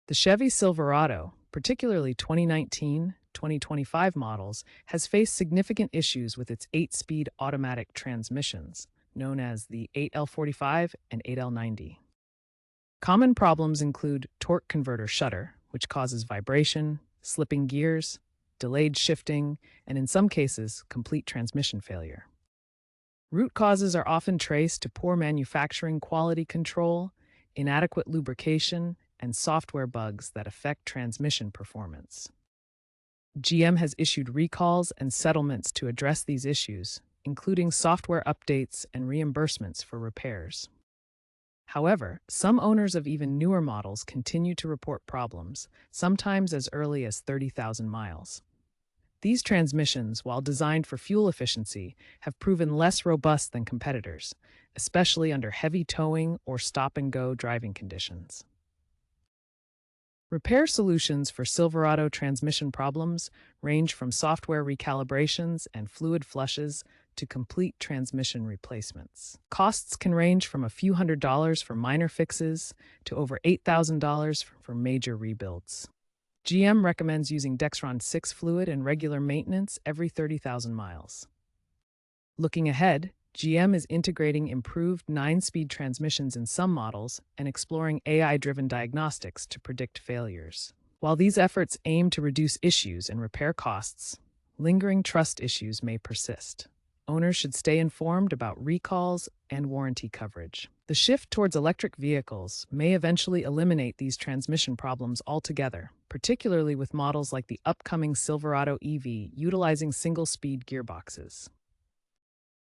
The Chevy Silverado, particularly 2019, 2025 models, has faced significant issues with its 8-speed automatic transmissions, known as the 8L45 and 8L90. Common problems include torque converter shudder, which causes vibration, slipping gears, delayed shifting, and in some cases, complete transmission failure. Root causes are often traced to poor manufacturing quality control, inadequate lubrication, and software bugs that affect transmission performance. GM has issued recalls and settlements to address these issues, including software updates and reimbursements for repairs. However, some owners of even newer models continue to report problems, sometimes as early as 30,000 miles. These transmissions, while designed for fuel efficiency, have proven less robust than competitors, especially under heavy towing or stop-and-go driving conditions. Repair solutions for Silverado transmission problems range from software recalibrations and fluid flushes to complete transmission replacements. Costs can range from a few $100s for minor fixes to over $8,000 for major rebuilds. GM recommends using Dexron 6 fluid and regular maintenance every 30,000 miles. Looking ahead, GM is integrating improved 9-speed transmissions in some models and exploring AI-driven diagnostics to predict failures. While these efforts aim to reduce issues and repair costs, lingering trust issues may persist. Owners should stay informed about recalls and warranty coverage. The shift towards electric vehicles may eventually eliminate these transmission problems altogether, particularly with models like the upcoming Silverado EV utilizing single-speed gearboxes.